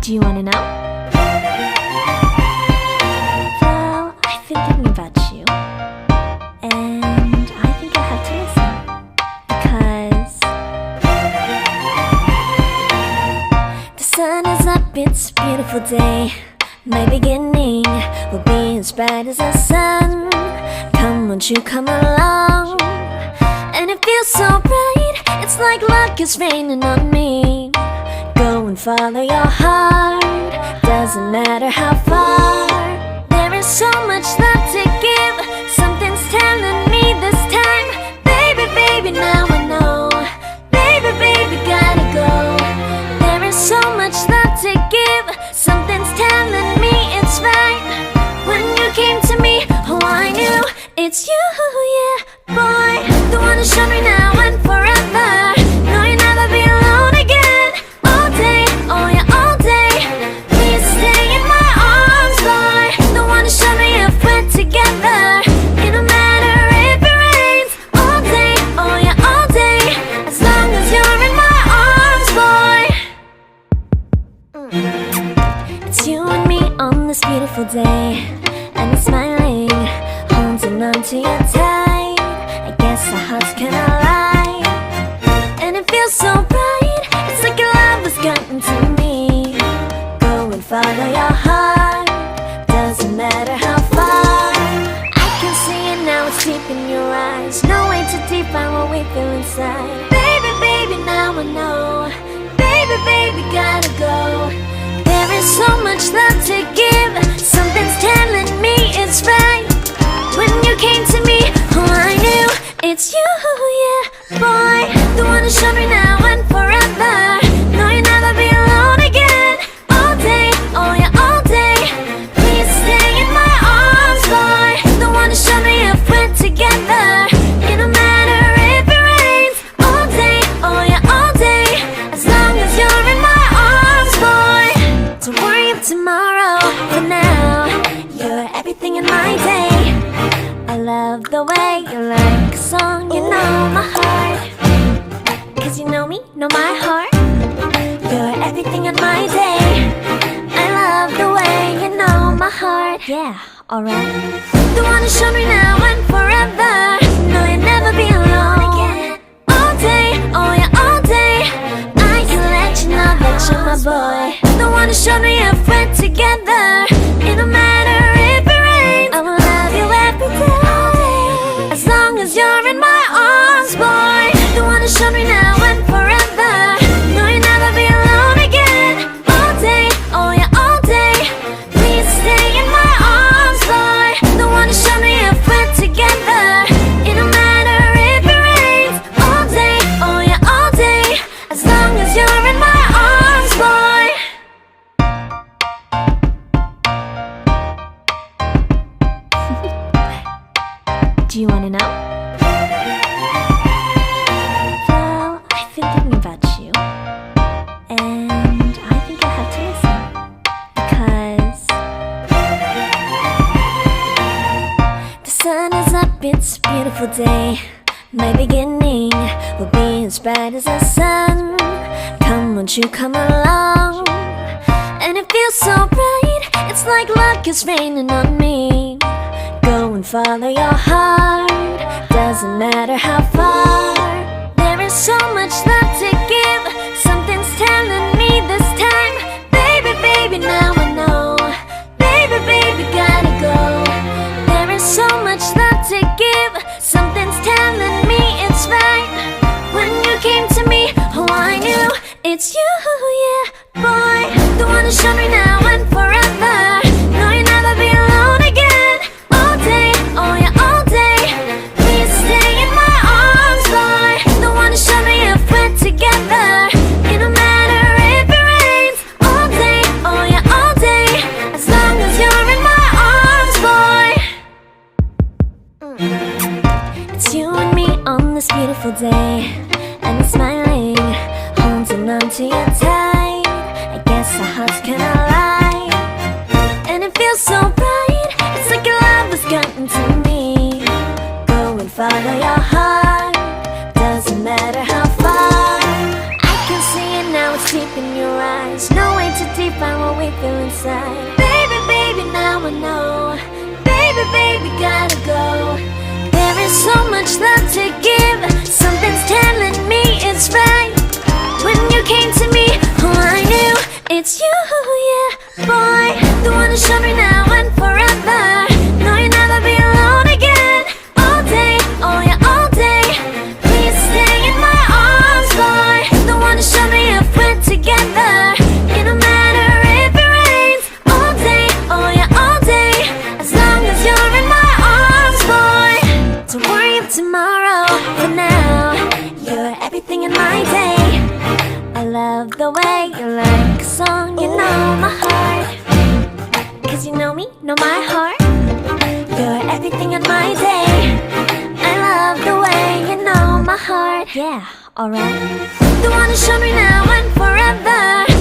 Do you wanna know? Well, I've been thinking about you, and I think I have to listen, because the sun is up, it's a beautiful day. My beginning will be as bright as the sun. Come, won't you come along? And it feels so bright, it's like luck is raining on me. Go and follow your heart, doesn't matter how far. There is so much love to give, something's telling me this time. Baby, baby, now I know. Baby, baby, gotta go. There is so much love to give, something's telling me it's right. When you came to me, oh I knew it's you, yeah, boy. The one who showed me now and forever. No, you'll never be alone again. All day, oh yeah, all day. Please stay in my arms, boy. The one who showed me if we're together. It don't matter if it rains. All day, oh yeah, all day. As long as you're in my arms, boy. It's you and me on this beautiful day, and it's smiling, holding on to you tight. I guess our hearts cannot lie, and it feels so bright. It's like your love has gotten to me. Go and follow your heart, doesn't matter how far. I can see it now, it's deep in your eyes. No way to define what we feel inside. Baby, baby, now I know. Baby, baby, gotta go. There is so much love to give, something's telling me it's right. When you came to me, oh I knew it's you, yeah, boy. The one who showed me now and forever. No, you'll never be alone again. All day, oh yeah, all day. Please stay in my arms, boy. The one who showed me if we're together. It don't matter if it rains. All day, oh yeah, all day. As long as you're in my arms, boy. Don't worry of tomorrow, for now you're everything in my day. I love the way you like a song, you know my heart. Cause you know me, know my heart. You're everything in my day. I love the way you know my heart. Yeah, alright. The one who showed me now and forever. No, you'll never be alone again. All day, oh yeah, all day. I can let you know that you're my boy. The one who showed me if we're together. It don't matter if it rains. I will love you every day. As long as you're in my arms, boy. The one who showed me now and forever. No, you'll never be alone again. All day, oh yeah, all day. Please stay in my arms, boy. The one who showed me if we're together. It don't matter if it rains. All day, oh yeah, all day. As long as you're in my arms, boy. Do you wanna know? Well, I've been thinking about you, and I think I have to listen, because the sun is up, it's a beautiful day. My beginning will be as bright as the sun. Come, won't you come along? And it feels so bright, it's like luck is raining on me. Go and follow your heart, doesn't matter how far. There is so much love to give, something's telling me this time. Baby, baby, now I know. Baby, baby, gotta go. There is so much love to give, something's telling me it's right. When you came to me, oh I knew it's you, yeah, boy. The one who showed me now and forever. No, you'll never be alone again. All day, oh yeah, all day. Please stay in my arms, boy. The one who showed me if we're together. It don't matter if it rains. All day, oh yeah, all day. As long as you're in my arms, boy. It's you and me on this beautiful day, and it's smiling, holding on to you tight. I guess our hearts cannot lie, and it feels so bright. It's like your love has gotten to me. Go and follow your heart, doesn't matter how far. I can see it now, it's deep in your eyes. No way to define what we feel inside. Baby, baby, now I know. Baby, baby, gotta go. There is so much love to give. Something's telling me it's right. When you came to me, oh, I knew it's you, yeah, boy. The one to show me now and forever. No, you'll never be alone again. All day, oh yeah, all day. Please stay in my arms, boy. The one to show me if we're together. It don't matter if it rains. All day, oh yeah, all day. As long as you're in my arms, boy. Don't worry of tomorrow. For now, you're everything in my day. I love the way you like a song. You know my heart. Cause you know me, know my heart. You're everything in my day. I love the way you know my heart. Yeah, alright. The one to show me now and forever.